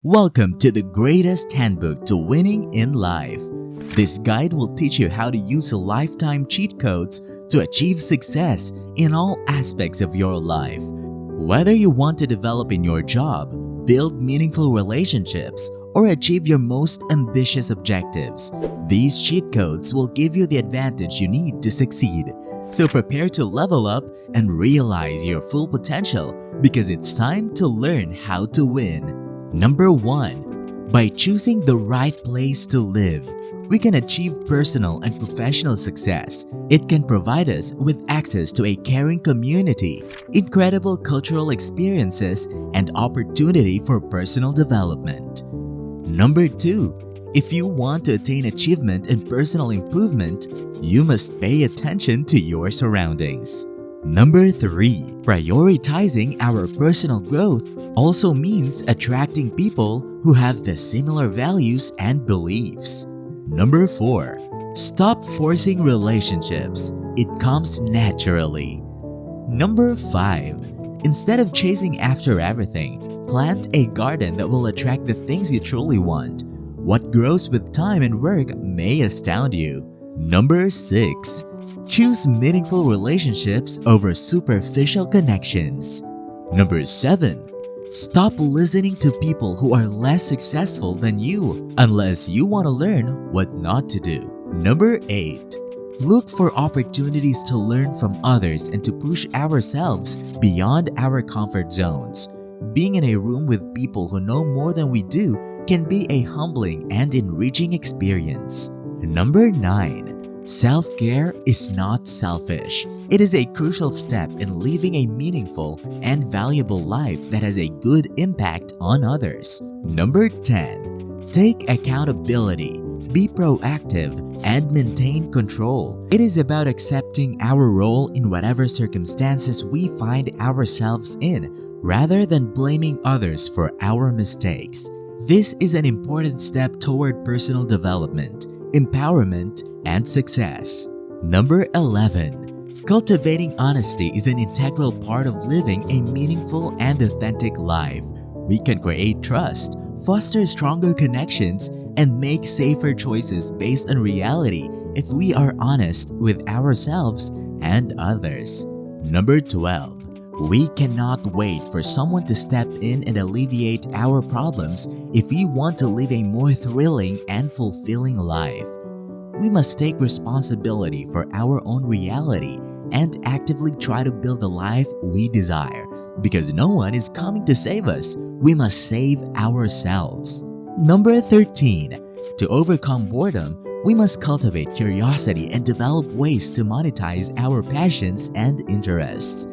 Welcome to the greatest handbook to winning in life. This guide will teach you how to use a lifetime cheat codes to achieve success in all aspects of your life. Whether you want to develop in your job, build meaningful relationships, or achieve your most ambitious objectives, these cheat codes will give you the advantage you need to succeed. So prepare to level up and realize your full potential because it's time to learn how to win. Number 1. By choosing the right place to live, we can achieve personal and professional success. It can provide us with access to a caring community, incredible cultural experiences, and opportunity for personal development. Number 2. If you want to attain achievement and personal improvement, you must pay attention to your surroundings. Number 3. Prioritizing our personal growth also means attracting people who have the similar values and beliefs. Number 4. Stop forcing relationships. It comes naturally. Number 5. Instead of chasing after everything, plant a garden that will attract the things you truly want. What grows with time and work may astound you. Number 6. Choose meaningful relationships over superficial connections. Number 7. Stop listening to people who are less successful than you unless you want to learn what not to do. Number 8. Look for opportunities to learn from others and to push ourselves beyond our comfort zones. Being in a room with people who know more than we do can be a humbling and enriching experience. Number 9. Self-care is not selfish. It is a crucial step in living a meaningful and valuable life that has a good impact on others. Number 10. Take accountability. Be proactive and maintain control. It is about accepting our role in whatever circumstances we find ourselves in, rather than blaming others for our mistakes. This is an important step toward personal development, empowerment, and success. Number 11. Cultivating honesty is an integral part of living a meaningful and authentic life. We can create trust, foster stronger connections, and make safer choices based on reality if we are honest with ourselves and others. Number 12. We cannot wait for someone to step in and alleviate our problems if we want to live a more thrilling and fulfilling life. We must take responsibility for our own reality and actively try to build the life we desire. Because no one is coming to save us, we must save ourselves. Number 13. To overcome boredom, we must cultivate curiosity and develop ways to monetize our passions and interests.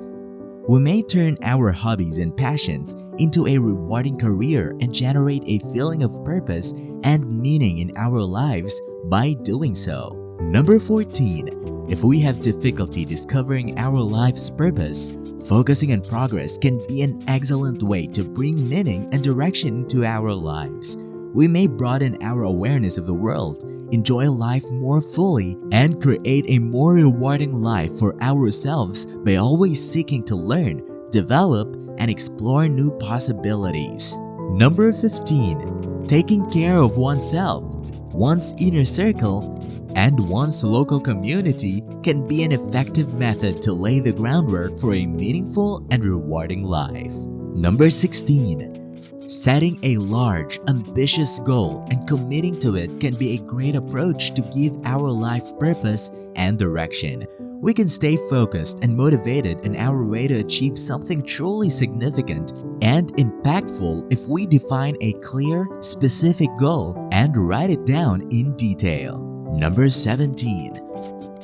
We may turn our hobbies and passions into a rewarding career and generate a feeling of purpose and meaning in our lives by doing so. Number 14. If we have difficulty discovering our life's purpose, focusing on progress can be an excellent way to bring meaning and direction into our lives. We may broaden our awareness of the world, enjoy life more fully, and create a more rewarding life for ourselves by always seeking to learn, develop, and explore new possibilities. Number 15. Taking care of oneself, one's inner circle, and one's local community can be an effective method to lay the groundwork for a meaningful and rewarding life. Number 16. Setting a large, ambitious goal and committing to it can be a great approach to give our life purpose and direction. We can stay focused and motivated in our way to achieve something truly significant and impactful if we define a clear, specific goal and write it down in detail. Number 17.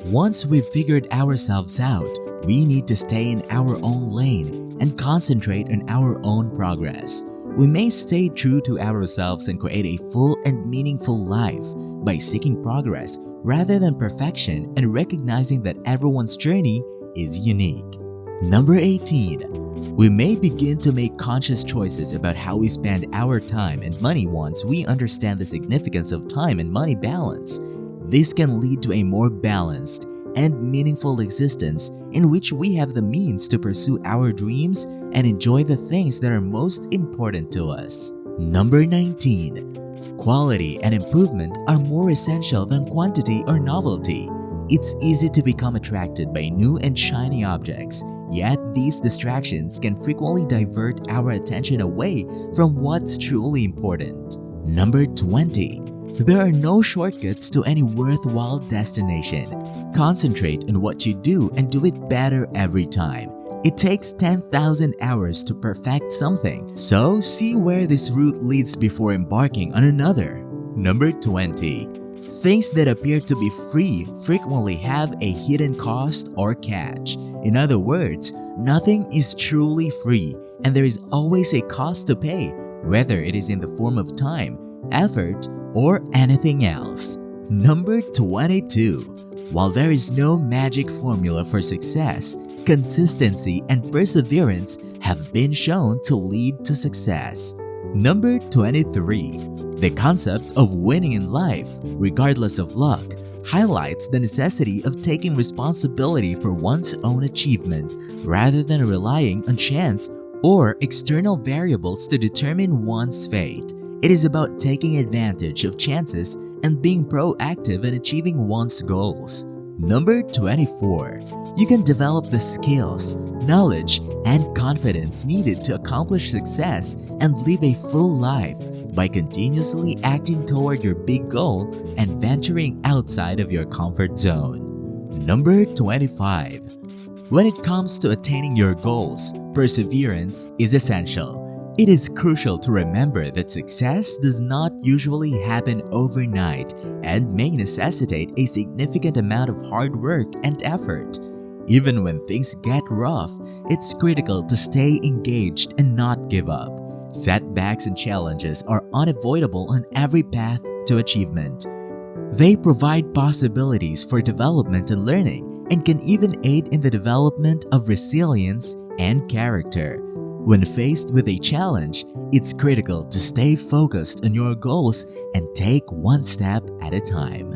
Once we've figured ourselves out, we need to stay in our own lane and concentrate on our own progress. We may stay true to ourselves and create a full and meaningful life by seeking progress rather than perfection and recognizing that everyone's journey is unique. Number 18. We may begin to make conscious choices about how we spend our time and money once we understand the significance of time and money balance. This can lead to a more balanced and meaningful existence in which we have the means to pursue our dreams and enjoy the things that are most important to us. Number 19. Quality and improvement are more essential than quantity or novelty. It's easy to become attracted by new and shiny objects, yet these distractions can frequently divert our attention away from what's truly important. Number 20. There are no shortcuts to any worthwhile destination. Concentrate on what you do and do it better every time. It takes 10,000 hours to perfect something, so see where this route leads before embarking on another. Number 20. Things that appear to be free frequently have a hidden cost or catch. In other words, nothing is truly free, and there is always a cost to pay, whether it is in the form of time, effort, or anything else. Number 22. While there is no magic formula for success, consistency and perseverance have been shown to lead to success. Number 23. The concept of winning in life, regardless of luck, highlights the necessity of taking responsibility for one's own achievement rather than relying on chance or external variables to determine one's fate. It is about taking advantage of chances and being proactive in achieving one's goals. Number 24. You can develop the skills, knowledge, and confidence needed to accomplish success and live a full life by continuously acting toward your big goal and venturing outside of your comfort zone. Number 25. When it comes to attaining your goals, perseverance is essential. It is crucial to remember that success does not usually happen overnight and may necessitate a significant amount of hard work and effort. Even when things get rough, it's critical to stay engaged and not give up. Setbacks and challenges are unavoidable on every path to achievement. They provide possibilities for development and learning and can even aid in the development of resilience and character. When faced with a challenge, it's critical to stay focused on your goals and take one step at a time.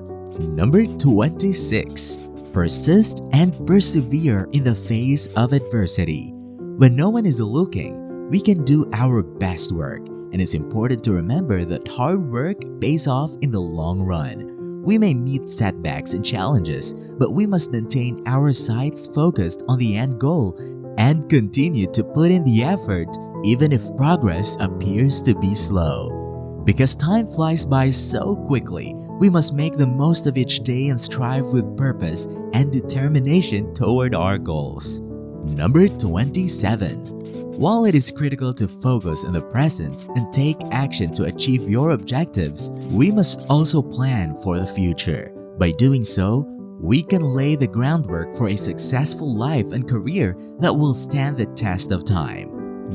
Number 26. Persist and persevere in the face of adversity. When no one is looking, we can do our best work, and it's important to remember that hard work pays off in the long run. We may meet setbacks and challenges, but we must maintain our sights focused on the end goal and continue to put in the effort even if progress appears to be slow. Because time flies by so quickly, we must make the most of each day and strive with purpose and determination toward our goals. Number 27. While it is critical to focus on the present and take action to achieve your objectives, we must also plan for the future. By doing so, we can lay the groundwork for a successful life and career that will stand the test of time.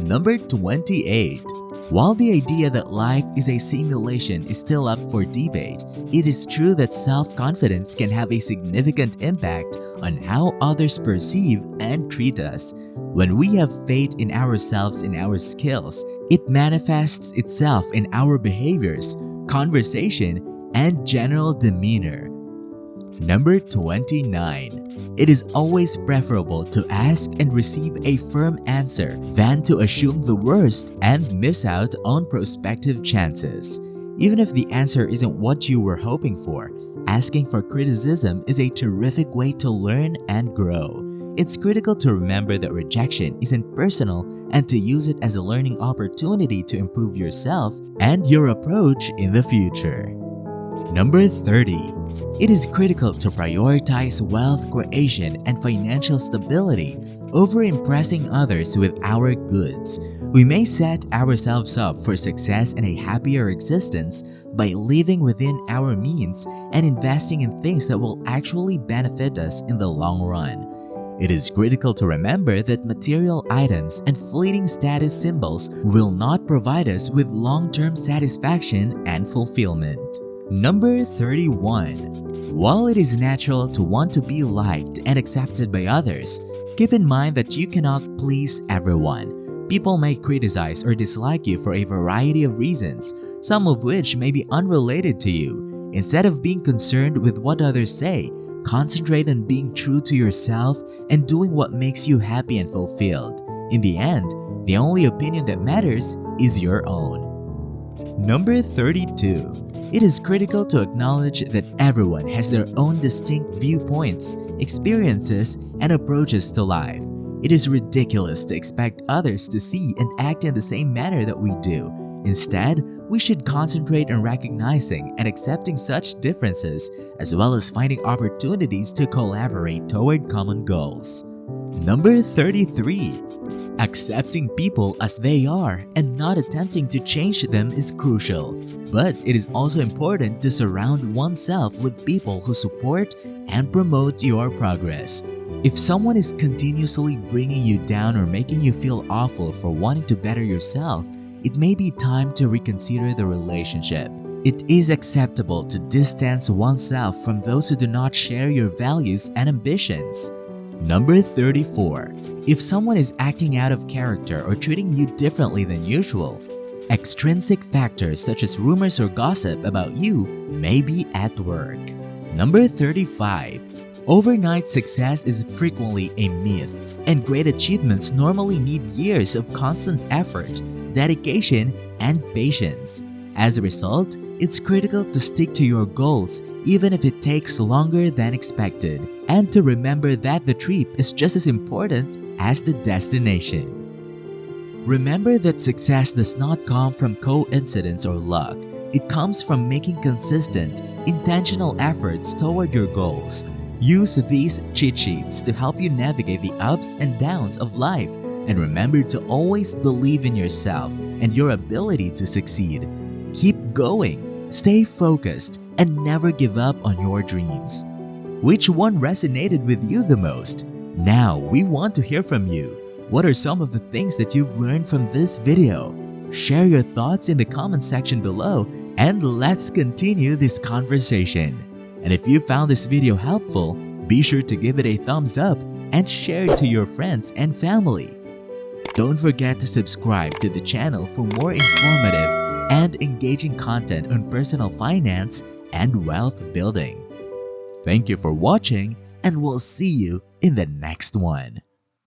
Number 28. While the idea that life is a simulation is still up for debate, it is true that self-confidence can have a significant impact on how others perceive and treat us. When we have faith in ourselves and our skills, it manifests itself in our behaviors, conversation, and general demeanor. Number 29. It is always preferable to ask and receive a firm answer than to assume the worst and miss out on prospective chances. Even if the answer isn't what you were hoping for, asking for criticism is a terrific way to learn and grow. It's critical to remember that rejection isn't personal and to use it as a learning opportunity to improve yourself and your approach in the future. Number 30. It is critical to prioritize wealth creation and financial stability over impressing others with our goods. We may set ourselves up for success and a happier existence by living within our means and investing in things that will actually benefit us in the long run. It is critical to remember that material items and fleeting status symbols will not provide us with long-term satisfaction and fulfillment. Number 31. While it is natural to want to be liked and accepted by others, keep in mind that you cannot please everyone. People may criticize or dislike you for a variety of reasons, some of which may be unrelated to you. Instead of being concerned with what others say, concentrate on being true to yourself and doing what makes you happy and fulfilled. In the end, the only opinion that matters is your own. Number 32. It is critical to acknowledge that everyone has their own distinct viewpoints, experiences, and approaches to life. It is ridiculous to expect others to see and act in the same manner that we do. Instead, we should concentrate on recognizing and accepting such differences, as well as finding opportunities to collaborate toward common goals. Number 33. Accepting people as they are and not attempting to change them is crucial, but it is also important to surround oneself with people who support and promote your progress. If someone is continuously bringing you down or making you feel awful for wanting to better yourself, it may be time to reconsider the relationship. It is acceptable to distance oneself from those who do not share your values and ambitions. Number 34. If someone is acting out of character or treating you differently than usual, extrinsic factors such as rumors or gossip about you may be at work. Number 35. Overnight success is frequently a myth, and great achievements normally need years of constant effort, dedication, and patience. As a result, it's critical to stick to your goals even if it takes longer than expected, and to remember that the trip is just as important as the destination. Remember that success does not come from coincidence or luck. It comes from making consistent, intentional efforts toward your goals. Use these cheat sheets to help you navigate the ups and downs of life, and remember to always believe in yourself and your ability to succeed. Keep going, stay focused, and never give up on your dreams. Which one resonated with you the most? Now we want to hear from you. What are some of the things that you've learned from this video? Share your thoughts in the comment section below, and let's continue this conversation. And if you found this video helpful, be sure to give it a thumbs up and share it to your friends and family. Don't forget to subscribe to the channel for more informative and engaging content on personal finance and wealth building. Thank you for watching, and we'll see you in the next one.